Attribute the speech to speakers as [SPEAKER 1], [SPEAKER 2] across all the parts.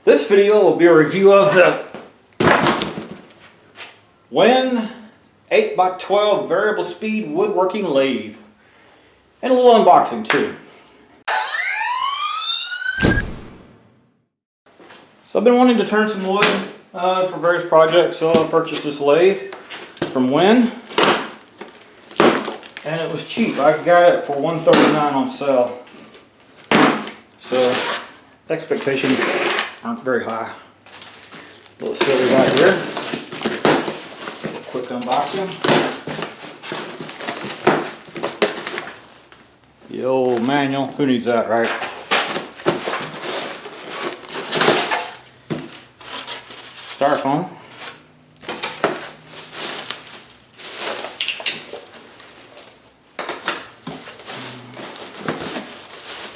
[SPEAKER 1] This video will be a review of the Wen 8x12 variable speed woodworking lathe. And a little unboxing too. So I've been wanting to turn some wood for various projects, so I purchased this lathe from Wen. And it was cheap. I got it for $139 on sale. So expectations aren't very high. A little silly right here. Quick unboxing. The old manual. Who needs that, right? Styrofoam.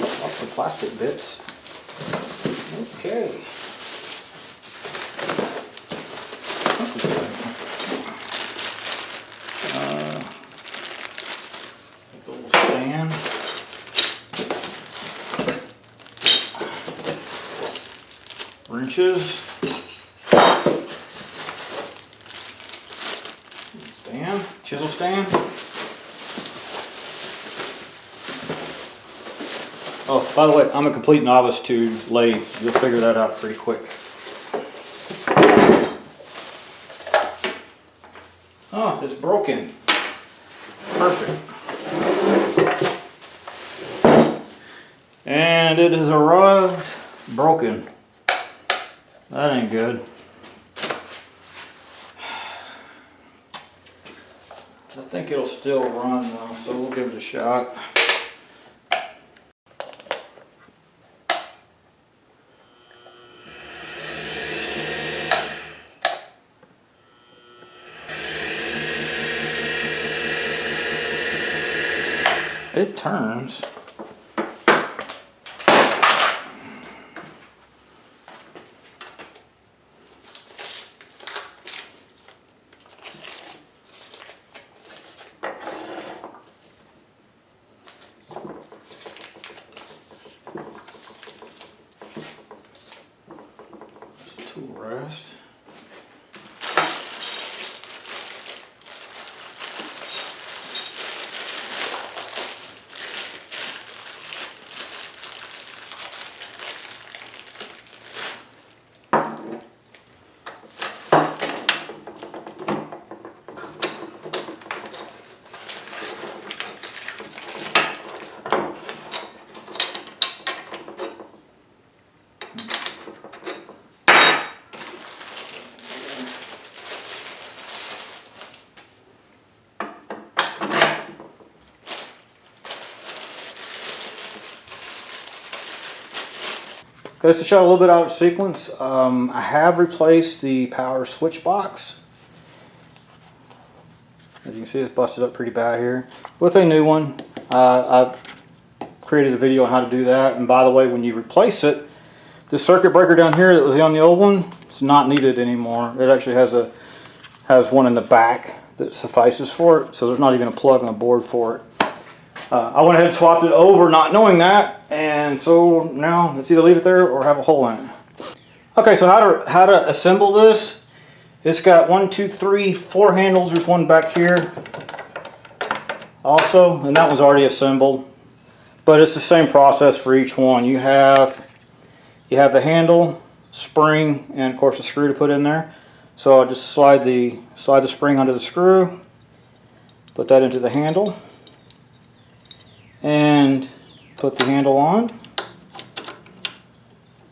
[SPEAKER 1] Lots of plastic bits. Okay. A little stand. Wrenches. Stand. Chisel stand. Oh, by the way, I'm a complete novice to lathes. You'll figure that out pretty quick. Oh, it's broken. Perfect. And it has arrived broken. That ain't good. I think it'll still run though, so we'll give it a shot. It turns. There's a tool rest. Okay, so show a little bit out of sequence. I have replaced the power switch box. As you can see, it's busted up pretty bad here with a new one. I've created a video on how to do that. And by the way, when you replace it, the circuit breaker down here that was on the old one, it's not needed anymore. It actually has one in the back that suffices for it, so there's not even a plug on the board for it. I went ahead and swapped it over not knowing that, and so now let's either leave it there or have a hole in it. Okay, so how to assemble this. It's got 1, 2, 3, 4 handles. There's one back here also, and that one's already assembled. But it's the same process for each one. You have the handle, spring, and of course a screw to put in there. So I'll just slide the spring under the screw, put that into the handle, and put the handle on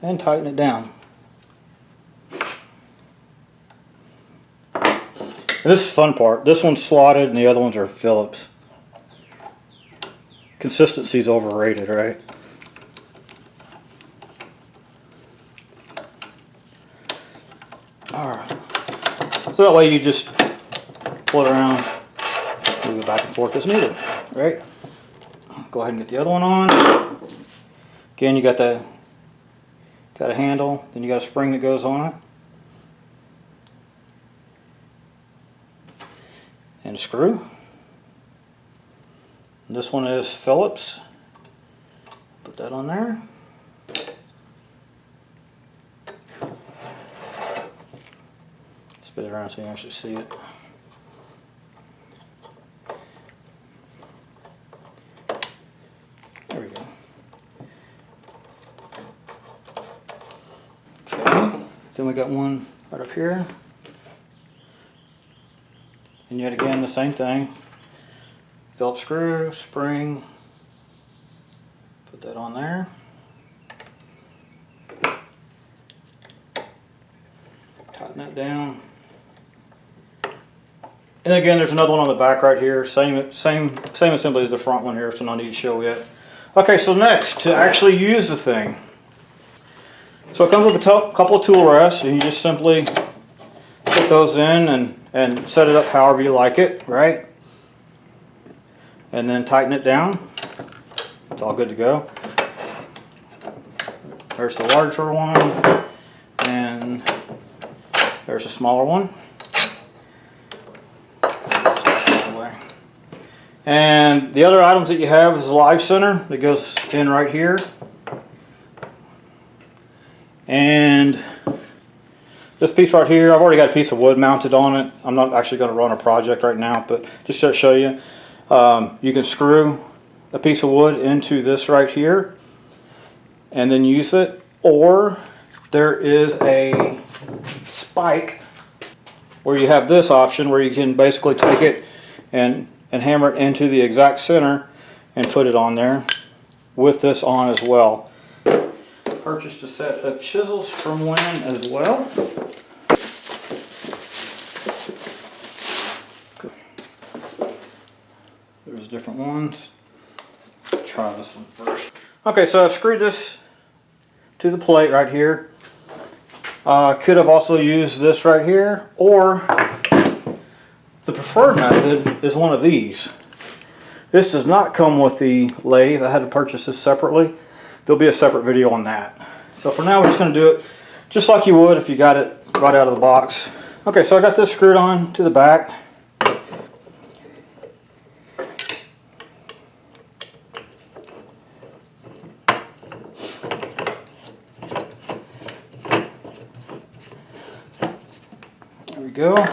[SPEAKER 1] and tighten it down. And this is the fun part. This one's slotted and the other ones are Phillips. Consistency is overrated, right? Alright. So that way you just pull it around, move it back and forth as needed, right? Go ahead and get the other one on. Again, you got a handle, then you got a spring that goes on it. And a screw. And this one is Phillips. Put that on there. Spin it around so you can actually see it. There we go. Okay, then we got one right up here. And yet again, the same thing. Phillips screw, spring, put that on there. Tighten that down. And again, there's another one on the back right here. Same assembly as the front one here, so no need to show yet. Okay, so next, to actually use the thing. So it comes with a couple of tool rests, and you just simply put those in and set it up however you like it, right? And then tighten it down. It's all good to go. There's the larger one, and there's a smaller one. And the other items that you have is a live center that goes in right here. And this piece right here, I've already got a piece of wood mounted on it. I'm not actually going to run a project right now, but just to show you, you can screw a piece of wood into this right here and then use it. Or there is a spike where you have this option where you can basically take it and hammer it into the exact center and put it on there with this on as well. Purchased a set of chisels from Wen as well. There's different ones. Try this one first. Okay, so I've screwed this to the plate right here. Could have also used this right here, or the preferred method is one of these. This does not come with the lathe. I had to purchase this separately. There'll be a separate video on that. So for now, we're just going to do it just like you would if you got it right out of the box. Okay, so I got this screwed on to the back. There we go.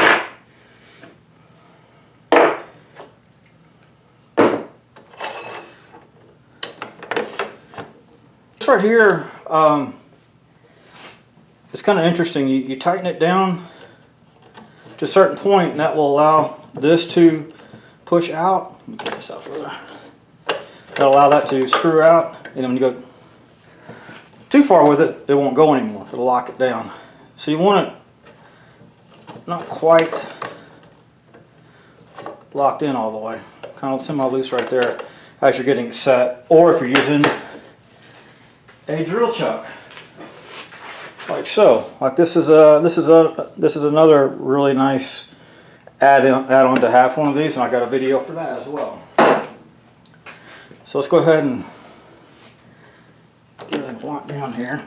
[SPEAKER 1] Right here, it's kind of interesting. You tighten it down to a certain point, and that will allow this to push out. Let me get this out further. That'll allow that to screw out, and when you go too far with it, it won't go anymore. It'll lock it down. So you want it not quite locked in all the way. Kind of semi-loose right there as you're getting it set. Or if you're using a drill chuck, like so. Like this is another really nice add-on to have one of these, and I got a video for that as well. So let's go ahead and get it locked down here.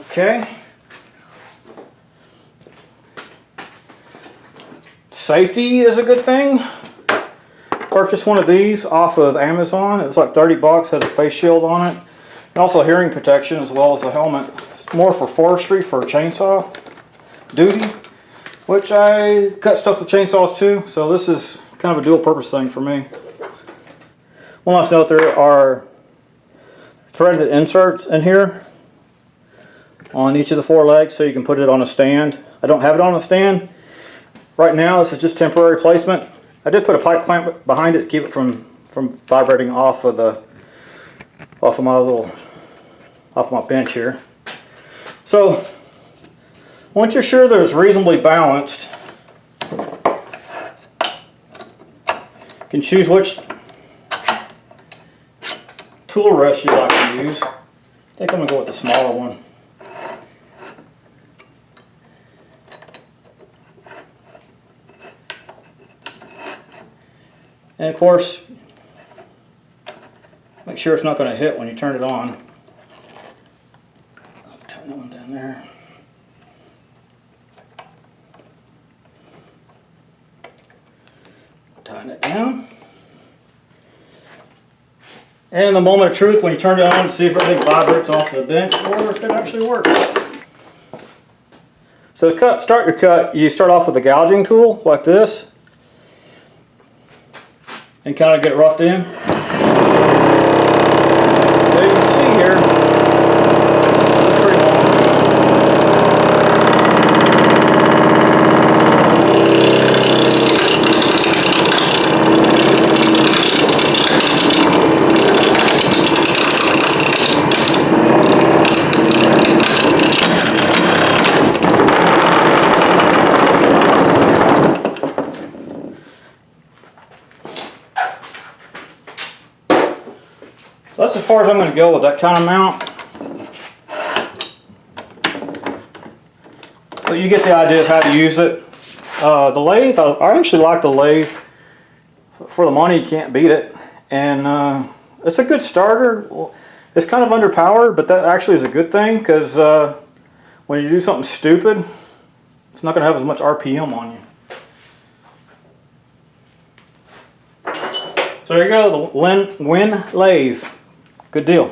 [SPEAKER 1] Okay. Safety is a good thing. Purchased one of these off of Amazon. It was like 30 bucks, has a face shield on it. And also hearing protection as well as a helmet. It's more for forestry, for chainsaw duty, which I cut stuff with chainsaws too. So this is kind of a dual purpose thing for me. One last note, there are threaded inserts in here on each of the 4 legs so you can put it on a stand. I don't have it on a stand right now. This is just temporary placement. I did put a pipe clamp behind it to keep it from vibrating off of my bench here. So once you're sure that it's reasonably balanced, you can choose which tool rest you'd like to use. I think I'm going to go with the smaller one. And of course, make sure it's not going to hit when you turn it on. I'll tighten that one down there. Tighten it down. And the moment of truth when you turn it on to see if everything vibrates off the bench or if it actually works. So to start your cut, you start off with a gouging tool like this and kind of get it roughed in. As you can see here, it's pretty long. That's as far as I'm going to go with that kind of mount. But you get the idea of how to use it. The lathe, I actually like the lathe. For the money, you can't beat it. And it's a good starter. It's kind of underpowered, but that actually is a good thing because when you do something stupid, it's not going to have as much RPM on you. So there you go, the Wen lathe. Good deal.